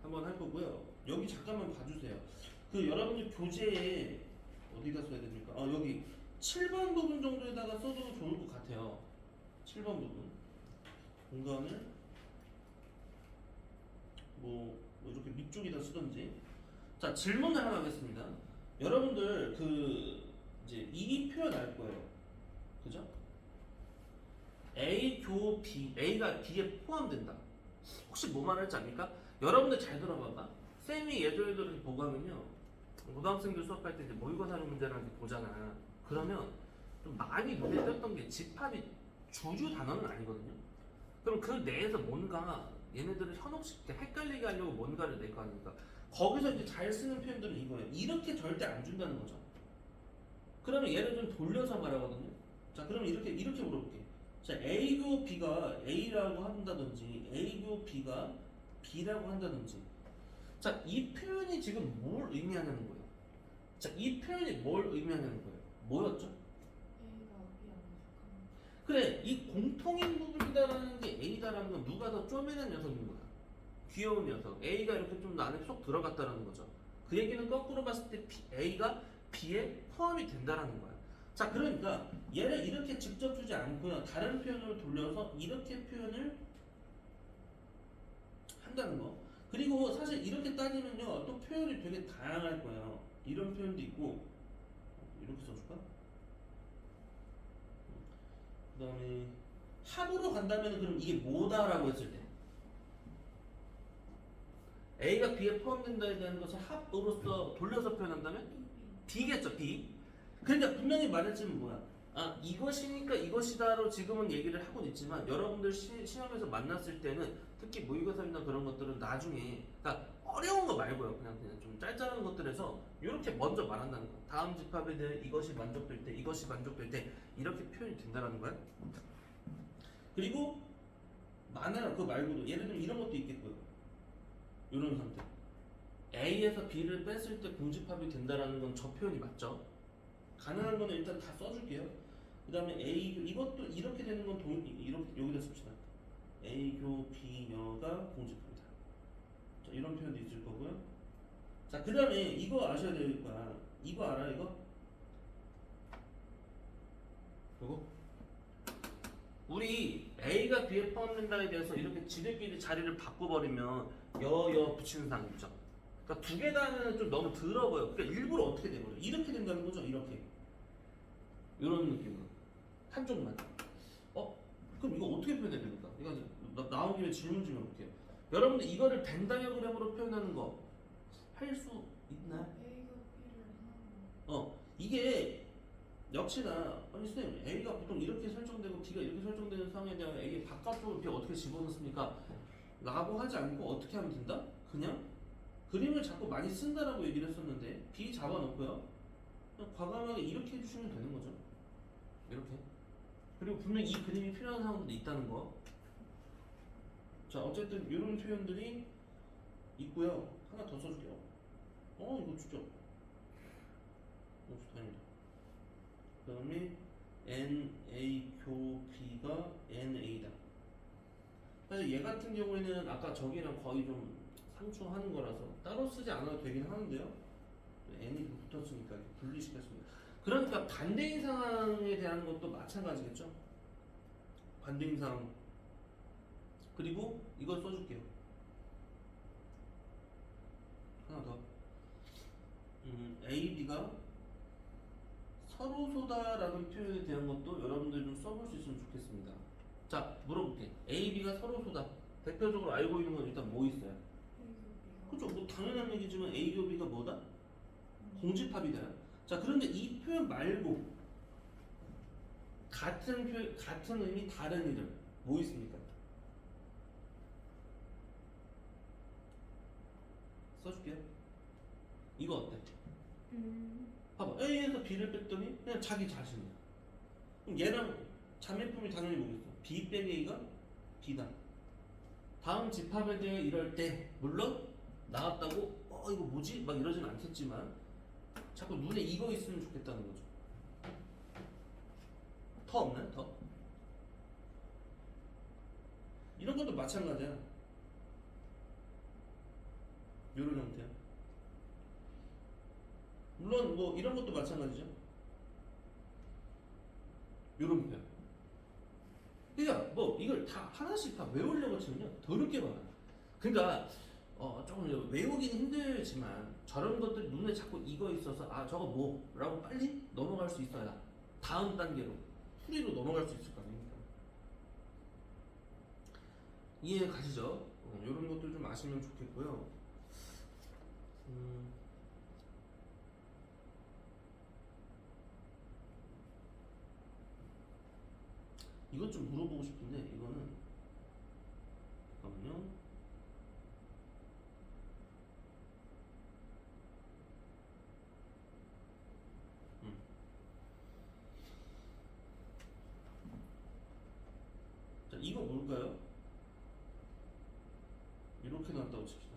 한번 할 거고요. 여기 잠깐만 봐주세요. 그 여러분들 교재에 어디다 써야 됩니까? 여기 7번 부분 정도에다가 써도 좋을 것 같아요. 7번 부분 공간을 뭐 이렇게 밑쪽에다 쓰던지. 자, 질문을 하나 하겠습니다. 여러분들 그 이제 이 표현 알 거예요. 그죠? A 교 B, A가 B에 포함된다. 혹시 뭐 말할지 압니까? 여러분들 잘 들어봐봐. 쌤이 예전에도 이렇게 보고 하면요, 고등학생들 수업할 때 이제 모의고사료 문제를 이렇게 보잖아. 그러면 좀 많이 눈에 띄었던 게 집합이 주류 단어는 아니거든요. 그럼 그 내에서 뭔가 얘네들을 현혹시켜 헷갈리게 하려고 뭔가를 낼 거 아닙니까? 거기서 이제 잘 쓰는 표현들은 이거예요. 이렇게 절대 안 준다는 거죠. 그러면 얘를 좀 돌려서 말하거든요. 자, 그럼 이렇게 물어볼게. 자, A교 B가 A라고 한다든지 A교 B가 B라고 한다든지. 자, 이 표현이 지금 뭘 의미하냐는 거예요. 자, 이 표현이 뭘 의미하냐는 거예요. 뭐였죠? A가 B 안에 속합니다. 그래, 이 공통인 부분이다라는 게 A다라는 건 누가 더 쪼매난 녀석인 거야. 귀여운 녀석. A가 이렇게 좀 안에 쏙 들어갔다라는 거죠. 그 얘기는 거꾸로 봤을 때 A가 B에 포함이 된다라는 거야. 자, 그러니까 얘를 이렇게 직접 주지 않고요, 다른 표현으로 돌려서 이렇게 표현을 한다는 거. 그리고 사실 이렇게 따지면요, 또 표현이 되게 다양할 거예요. 이런 표현도 있고, 이렇게 써줄까? 그 다음에 합으로 간다면 그럼 이게 뭐다라고 했을 때 A가 B에 포함된다에 대한 것을 합으로서 돌려서 표현한다면 B겠죠, B. 그러니까 분명히 말했지만 뭐야? 이것이니까 이것이다로 지금은 얘기를 하고 있지만 여러분들 시험에서 만났을 때는 특히 모의고사나 그런 것들은 나중에, 그러니까 어려운 거 말고요, 그냥 좀 짤짤한 것들에서 이렇게 먼저 말한다는 거. 다음 집합에 대해 이것이 만족될 때, 이것이 만족될 때 이렇게 표현이 된다는 거야. 그리고 많아요. 그거 말고도 예를 들면 이런 것도 있겠고요. 이런 상태. A에서 B를 뺐을 때 공집합이 된다라는 건 저 표현이 맞죠? 가능한 거는 일단 다 써줄게요. 그 다음에 A, 이것도 이렇게 되는 건 이렇게 여기다 씁시다. A교 B여가 공집합이다. 자, 이런 표현도 있을 거고요. 자, 그 다음에 이거 아셔야 될 거야. 이거 알아, 이거? 이거? 우리 A가 B에 포함된다에 대해서 이렇게 지들끼리 자리를 바꿔버리면 여 붙이는 상황 있죠. 그러니까 두 개 다 하면 좀 너무 더러 보여. 그러니까 일부러 어떻게 돼버려? 이렇게 된다는 거죠. 이렇게. 이런 느낌으로. 한쪽만. 그럼 이거 어떻게 표현해야 됩니까? 이거 나온 김에 질문 좀 해볼게요. 여러분들 이거를 벤 다이어그램으로 표현하는 거 할 수 있나요? A가 B를 하나로. 이게 역시나 아니 선생님 A가 보통 이렇게 설정되고 B가 이렇게 설정되는 상황에 대한 A 바깥쪽을 이렇게 어떻게 집어넣습니까? 라고 하지 않고 어떻게 하면 된다? 그냥 그림을 자꾸 많이 쓴다라고 얘기를 했었는데 B 잡아놓고요, 그냥 과감하게 이렇게 해주시면 되는 거죠. 이렇게. 그리고 분명 이 그림이 필요한 상황도 있다는 거. 자, 어쨌든 이런 표현들이 있고요. 하나 더 써줄게요. 이거 진짜 다행이다. 그다음에 NA 교비가 NA다. 사실 얘 같은 경우에는 아까 저기랑 거의 좀 상충하는 거라서 따로 쓰지 않아도 되긴 하는데요. n이 붙었으니까 이렇게 분리시켰습니다. 그러니까 반대인 상황에 대한 것도 마찬가지겠죠. 반대인 상황. 그리고 이걸 써줄게요. 하나 더. A, B가 서로소다라는 표현에 대한 것도 여러분들이 좀 써볼 수 있으면 좋겠습니다. 자, 물어볼게. A, B가 서로소다. 대표적으로 알고 있는 건 일단 뭐 있어요? 그죠? 뭐 당연한 얘기지만 A, B가 뭐다? 공집합이다. 자, 그런데 이 표현 말고 같은 표현, 같은 의미, 다른 이름 뭐 있습니까? 써줄게요. 이거 어때? 봐봐. A에서 B를 뺐더니 그냥 자기 자신이야. 그럼 얘랑 자매품이 당연히 뭐겠어? B 빼기 A가 B다. 다음 집합에 대해 이럴 때 물론 나왔다고 이거 뭐지? 막 이러진 않겠지만 자꾸 눈에 이거 있으면 좋겠다는 거죠. 더 없나요? 더? 이런 것도 마찬가지야. 이런 형태야. 물론 뭐 이런 것도 마찬가지죠. 이런 표현. 그러니까 뭐 이걸 다 하나씩 다 외우려고 치면요 더럽게 많아요. 그러니까 조금 외우기는 힘들지만 저런 것들 눈에 자꾸 익어 있어서 아 저거 뭐라고 빨리 넘어갈 수 있어야 다음 단계로 풀이로 넘어갈 수 있을 거 아닙니까? 이해 가시죠? 이런 것들 좀 아시면 좋겠고요. 이것 좀 물어보고 싶은데 이거는 잠깐만요. 자, 이거 뭘까요? 이렇게 나왔다고 칩시다.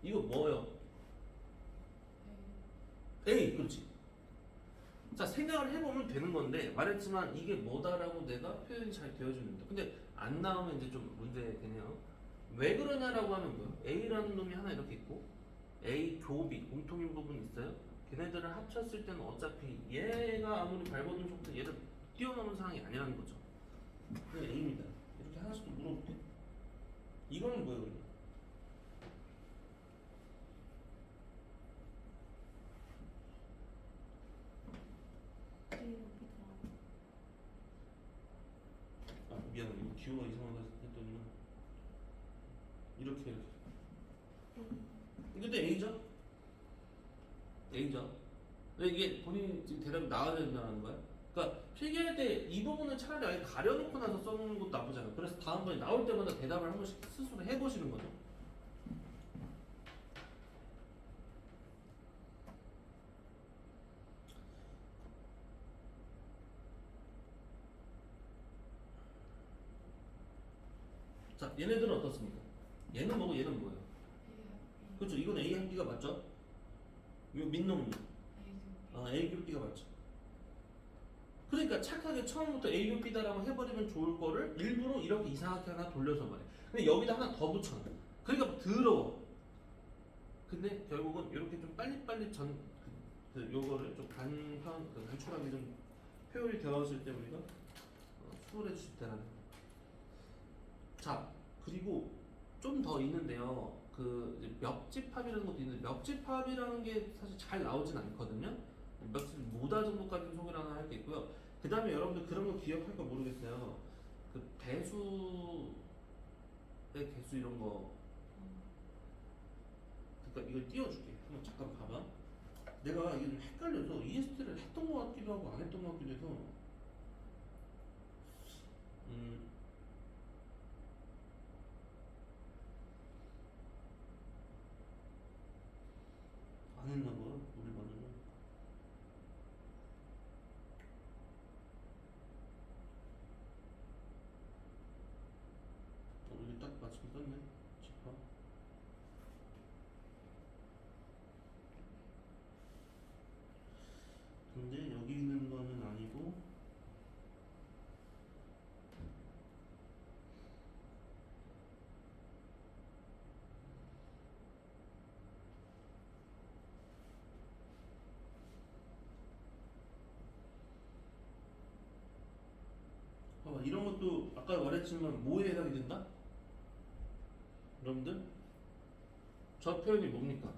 이거 뭐예요? A, 그렇지. 자, 생각을 해보면 되는 건데 말했지만 이게 뭐다라고 내가 표현이 잘 되어집니다. 근데 안 나오면 이제 좀 문제되네요. 왜 그러냐라고 하면 뭐예요? A라는 놈이 하나 이렇게 있고 A 교비 공통인 부분이 있어요. 걔네들을 합쳤을 때는 어차피 얘가 아무리 발버둥 쳤든 얘를 뛰어넘는 상황이 아니라는 거죠. 그게 A입니다. 이렇게 하나씩 좀 물어볼게. 이거는 뭐예요? 그러면? 아 미안해, 이거 기호가 이상하다 했더니 이렇게 이것도 A죠? A죠. 근데 이게 본인이 지금 대답이 나와야 된다는 거야? 그러니까 필기할 때 이 부분은 차라리 아예 가려놓고 나서 써놓는 것도 나쁘지 않아요. 그래서 다음번에 나올 때마다 대답을 한 번씩 스스로 해보시는 거죠. 자, 얘네들은 어떻습니까? 얘는 뭐고 얘는 뭐예요? 그렇죠. 이건 A 한 B가 맞죠? 이 민놈이 A 교 B가 맞죠. 그러니까 착하게 처음부터 A 교 B다라고 해버리면 좋을 거를 일부러 이렇게 이상하게 하나 돌려서 말해. 근데 여기다 하나 더 붙여놔. 그러니까 더러워. 근데 결국은 이렇게 좀 빨리빨리 요거를 좀 간단하게 좀 표현이 되었을 때 우리가 수월해 주실 때라는. 자, 그리고 좀 더 있는데요. 그 이제 멱집합이라는 것도 있는데 멱집합이라는 게 사실 잘 나오진 않거든요. 멱집 모다 정도까지 소개를 하나 할 게 있고요. 그 다음에 여러분들 그런 거 기억할까 모르겠어요. 그 배수의 개수 이런 거. 그러니까 이걸 띄워줄게. 한번 잠깐 봐봐. 내가 이게 좀 헷갈려서 EST를 했던 것 같기도 하고 안 했던 것 같기도 해서 안 했나 봐. 우리 반응은. 이게 딱 마침 떴네. 집합. 이것도 아까 말했지만 뭐에 해당이 된다? 여러분들? 저 표현이 뭡니까?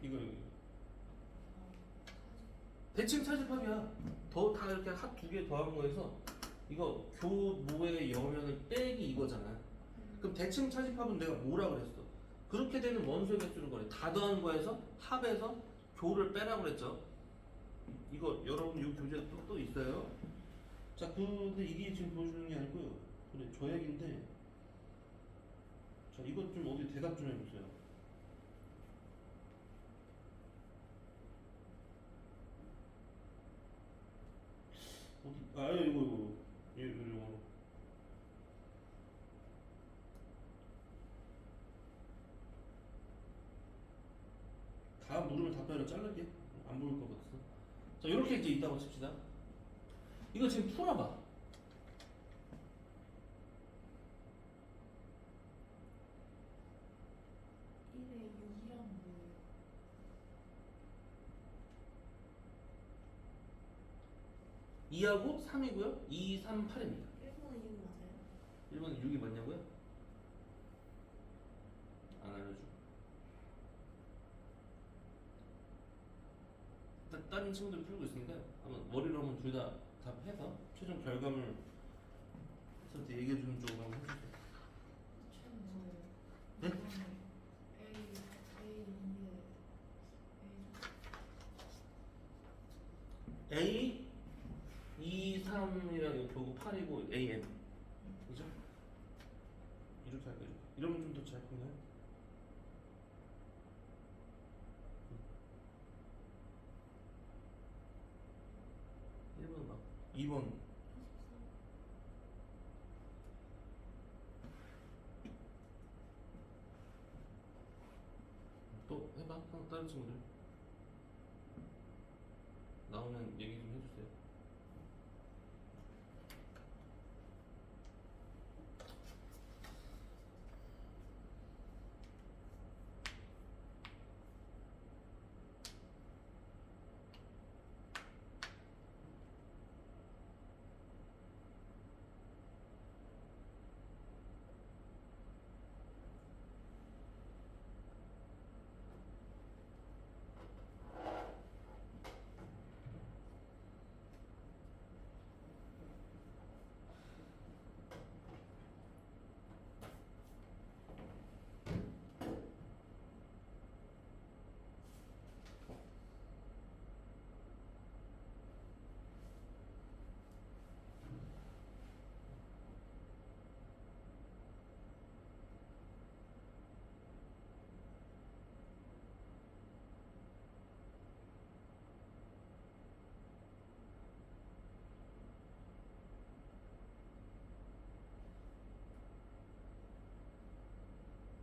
이거 대칭 차집합이야. 더 다 이렇게 두 개 더한 거에서 이거 교모의 여면을 빼기 이거잖아. 그럼 대칭 차집합은 내가 뭐라 그랬어? 그렇게 되는 원소의 개수를 거래. 다 더한 거에서 합에서 교를 빼라고 그랬죠. 이거 여러분 이 교재 또 있어요. 자, 근데 이게 지금 보여주는 게 아니고요. 그래, 저 얘기인데. 자, 이것 좀 어디 대답 좀 해보세요. 어디? 이거. 다음 누르면 답변을 자를게. 안 보일 것 같았어. 자, 이렇게 이제 있다고 칩시다. 이거 지금 풀어봐. 1에 6이란 뭐예요? 2하고 3이고요. 2, 3, 8입니다. 1번은 6 맞아요? 1번은 6이 맞냐고요? 안 알려줘. 일단 다른 친구들 풀고 있으니까 한번 머리로 한번 둘 다 답해서 최종 결과물 저한테 얘기해 주는 쪽으로 한번 해주세요. 최근 뭐예요? 네? A, 2, 3이랑 교구 8이고 AM 그죠? 이렇게 할까요? 이렇게. 이러면 좀 더 잘 보나요? 응. 1번 막 2번 또 해봐. 다른 친구들 나오면 얘기 좀 해주세요.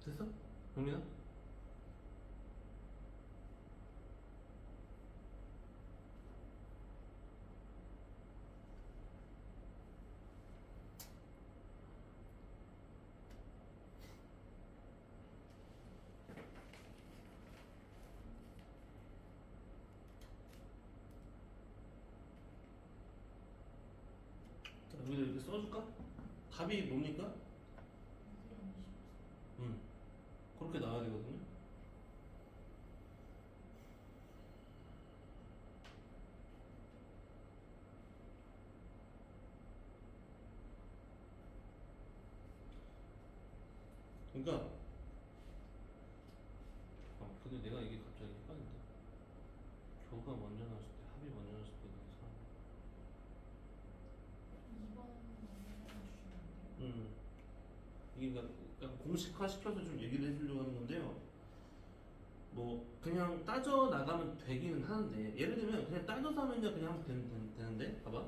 됐어? 영민아? 자, 여기다 이렇게 써줄까? 답이 뭡니까? 그렇게 나와야 되거든요. 그러니까 근데 내가 이게 갑자기 헷갈린다. 교가 먼저 나왔을 때 합이 먼저 나왔을 때 그래서 2번 이게 그러니까 약간 공식화 시켜서 좀 얘기를 해주려고 하는 건데요. 뭐 그냥 따져 나가면 되기는 하는데 예를 들면 그냥 따져서 하면요 그냥 하면 되는데 봐봐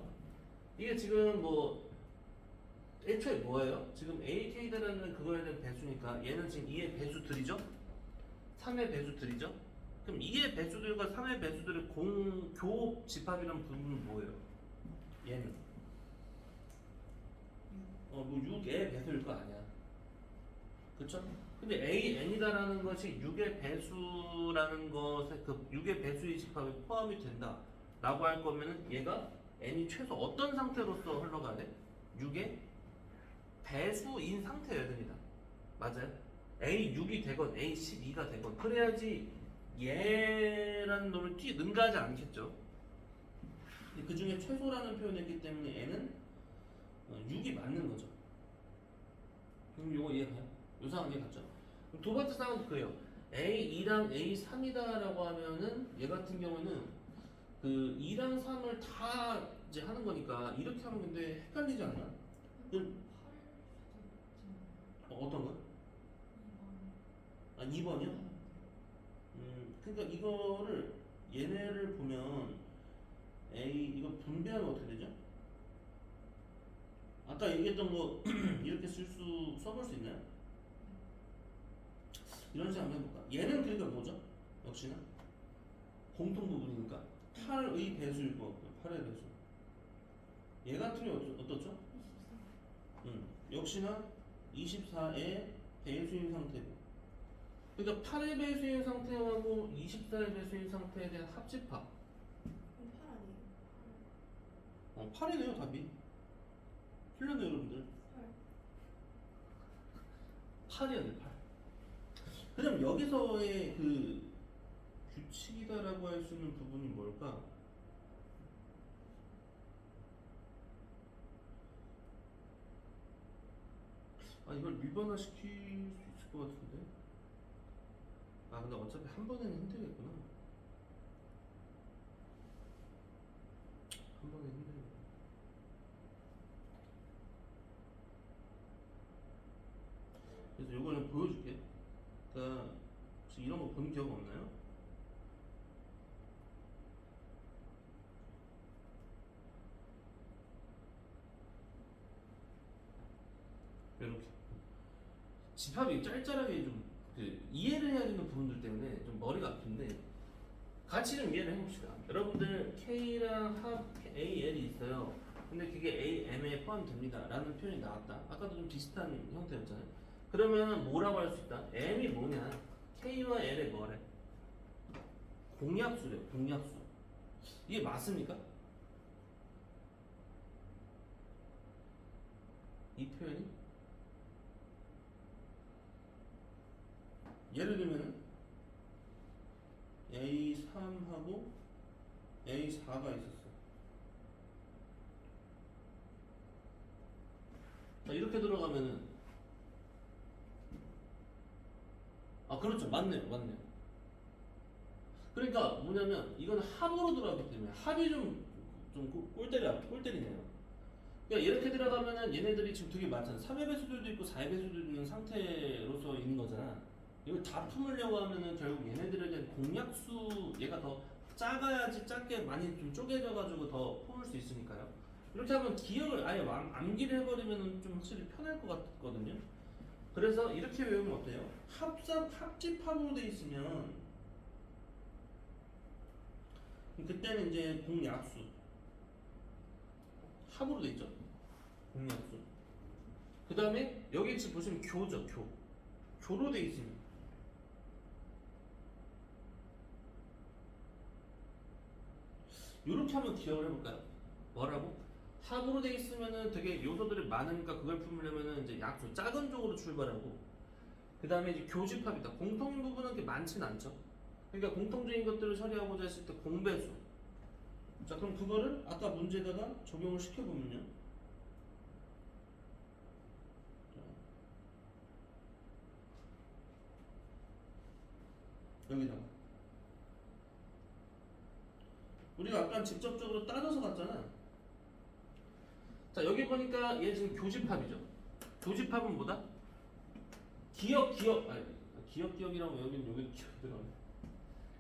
이게 지금 뭐 애초에 뭐예요? 지금 AK라는 그거에 대한 배수니까 얘는 지금 2의 배수들이죠? 3의 배수들이죠? 그럼 2의 배수들과 3의 배수들의 공교 집합이라는 부분은 뭐예요? 얘는 뭐 6의 배수일 거 아니야 그쵸? 근데 AN이다라는 것이 6의 배수라는 것에 그 6의 배수의 집합에 포함이 된다 라고 할 거면은 얘가 n이 최소 어떤 상태로서 흘러가야 돼? 6의 배수인 상태여야 됩니다. 맞아요? A6이 되건 A12가 되건 그래야지 얘라는 놈을 능가하지 않겠죠. 그 중에 최소라는 표현이기 때문에 n은 6이 맞는 거죠. 그럼 요거 이해가요? 요상한 게 같죠? 그럼 두 번째 상황도 그래요. A2랑 A3이다라고 하면은 얘 같은 경우는 그 2랑 3을 다 이제 하는 거니까 이렇게 하면 근데 헷갈리지 않나? 그럼 어떤 거? 2번이요? 그러니까 이거를 얘네를 보면 A 이거 분배하면 어떻게 되죠? 아까 얘기했던 거 이렇게 써볼 수 있나요? 이런 식으로 한번 해볼까? 얘는 그러니까 뭐죠? 역시나 공통 부분이니까 8의 배수일 것 같고요. 8의 배수. 얘 같은 경우 어떻죠? 역시나 24의 배수인 상태고. 그러니까 8의 배수인 상태하고 24의 배수인 상태에 대한 합집합. 그럼 8 아니에요? 8이네요 답이. 틀렸네요 여러분들. 8. 8이었네 8. 그럼 여기서의 그 규칙이다라고 할 수 있는 부분이 뭘까? 이걸 일반화 시킬 수 있을 것 같은데. 근데 어차피 한 번에는 힘들겠구나. 한 번에 힘들겠구나. 그래서 요거는 보여줄게. 그러니까 혹시 이런 거 본 기억 없나요? 이렇게 집합이 짤짤하게 좀 이해를 해야 되는 부분들 때문에 좀 머리가 아픈데 같이 좀 이해를 해봅시다. 여러분들 K랑 합 AL이 있어요. 근데 그게 AM에 포함됩니다 라는 표현이 나왔다. 아까도 좀 비슷한 형태였잖아요. 그러면 뭐라고 할 수 있다? M이 뭐냐? K와 L의 뭐래? 공약수래. 공약수. 이게 맞습니까? 이 표현이? 예를 들면 A3하고 A4가 있었어. 자, 이렇게 들어가면은 그렇죠. 맞네요. 맞네요. 그러니까 뭐냐면 이건 합으로 들어가기 때문에 합이 좀 꼴때리네요. 그러니까 이렇게 들어가면은 얘네들이 지금 되게 많잖아. 3의 배수들도 있고 4의 배수들도 있는 상태로서 있는 거잖아. 이걸 다 품으려고 하면은 결국 얘네들에 대한 공약수 얘가 더 작아야지 작게 많이 좀 쪼개져가지고 더 품을 수 있으니까요. 이렇게 하면 기억을 아예 암기를 해버리면은 좀 확실히 편할 것 같거든요. 그래서 이렇게 외우면 어때요? 합집합으로 돼 있으면 그때는 이제 공약수 합으로 돼 있죠. 공약수. 그 다음에 여기 지금 보시면 교죠. 교로 돼 있으면. 이렇게 한번 기억을 해볼까요? 뭐라고? 합으로 돼 있으면은 되게 요소들이 많으니까 그걸 품으려면은 이제 약수 작은 쪽으로 출발하고, 그 다음에 이제 교집합이다. 공통인 부분은 그렇게 많지는 않죠. 그러니까 공통적인 것들을 처리하고자 했을 때 공배수. 자, 그럼 그거를 아까 문제에다가 적용을 시켜보면요. 여기다가 우리가 아까 직접적으로 따져서 갔잖아. 자, 여기 보니까 얘 지금 교집합이죠. 교집합은 뭐다? 기억이라고 여기는 기억이 들어가네.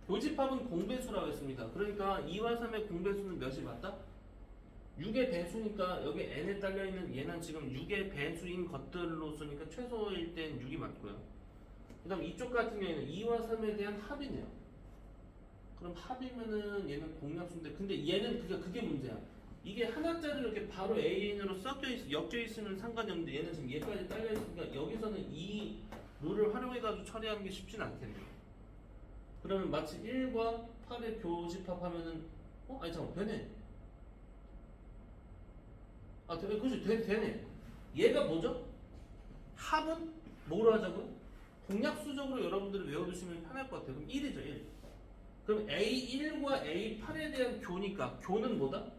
교집합은 공배수라고 했습니다. 그러니까 2와 3의 공배수는 몇이 맞다? 6의 배수니까 여기 n에 딸려있는 얘는 지금 6의 배수인 것들로서니까 최소일 땐 6이 맞고요. 그 다음 이쪽 같은 경우에는 2와 3에 대한 합이네요. 그럼 합이면은 얘는 공약수인데, 근데 얘는 그게 문제야. 이게 하나짜리로 이렇게 바로 AN으로 엮여 있으면 상관이 없는데 얘는 지금 얘까지 딸려 있으니까 여기서는 이 룰을 활용해가지고 처리하는 게 쉽지는 않겠네요. 그러면 마치 1과 8의 교집합하면은 아니 잠깐 되네. 그치 되네. 얘가 뭐죠? 합은 뭐로 하자고요? 공약수적으로 여러분들이 외워두시면 편할 것 같아요. 그럼 1이죠 1. 그럼 A1과 A8에 대한 교니까 교는 뭐다?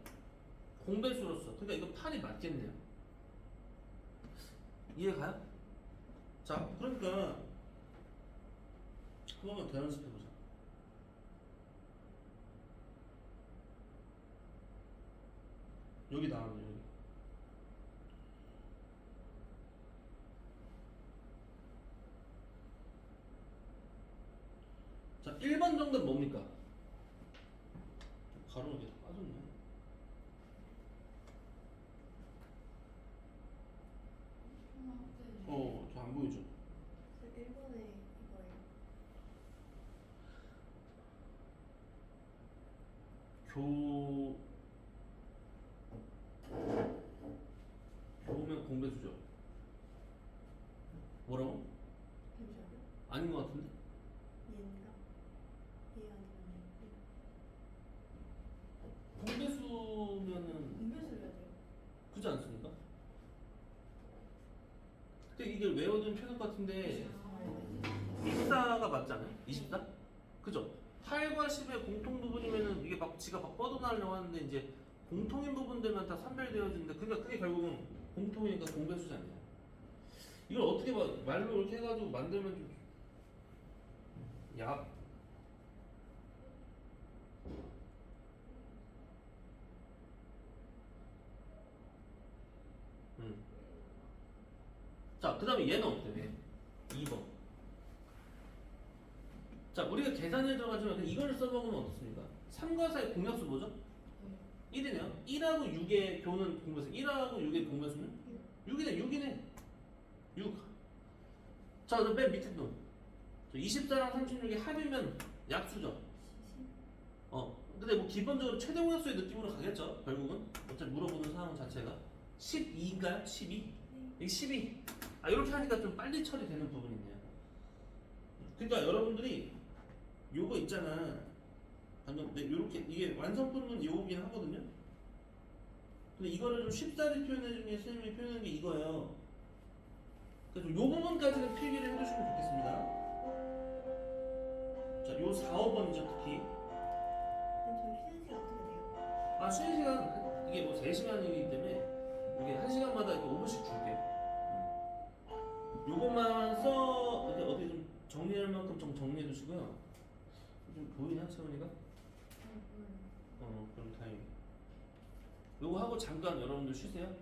공배수로서. 그러니까 이거 8이 맞겠네요. 이해가요? 자, 그러니까 한 번만 더 연습해보자. 여기 나왔네 여기. 자, 1번 정답 뭡니까? 가로 이렇게 다 빠졌네. 저 안 보이죠? 1번에 이거예요. 교면 공배수죠. 뭐라고? 잠시만요. 아닌 것 같은데? 얘인가? 얘 아니면 공배수면은 공배수를 해야 돼요. 그지 않습니까? 근데 이게 외워둔 표현 같은데 24가 맞지 않아요? 24? 그죠? 8과 10의 공통 부분이면은 이게 막 지가 막 뻗어나가려고 하는데 이제 공통인 부분들만 다 선별되어지는데 그러니까 그게 결국은 공통이니까 공배수잖아요. 이걸 어떻게 말로 이렇게 해가지고 만들면 좀 야. 자, 그 다음에 얘는 어때? 2번. 자, 우리가 계산에 들어가지만 이걸 써먹으면 어떻습니까? 3과 4의 공약수 뭐죠? 1이네요. 1하고 6의 교는 공배수. 1하고 6의 공배수는? 6이네, 6이네. 6. 자, 그럼 맨 밑에 놈. 24랑 36이 합이면 약수죠. 근데 뭐 기본적으로 최대 공약수의 느낌으로 가겠죠. 결국은. 어차피 물어보는 상황 자체가. 12인가요? 12? 이게 12. 이렇게 하니까 좀 빨리 처리되는 부분이 있네요. 그러니까 여러분들이 요거 있잖아. 방금 요렇게 이게 완성품은 요거긴 하거든요. 근데 이거를 좀 쉽사리 표현해주는 게 선생님이 표현한 게 이거예요. 그래서 요 부분까지는 필기를 해두시면 좋겠습니다. 자, 요 4, 5번이죠 특히. 저희 쉬는 시간 어떻게 돼요? 쉬는 시간 이게 뭐 3시간이기 때문에 이게 1시간마다 이렇게 5분씩 줄게. 요것만 써 이제 어디 좀 정리할 만큼 좀 정리해 두시고요. 좀 보이냐 채원이가? 그럼 다행이네. 요거 하고 잠깐 여러분들 쉬세요.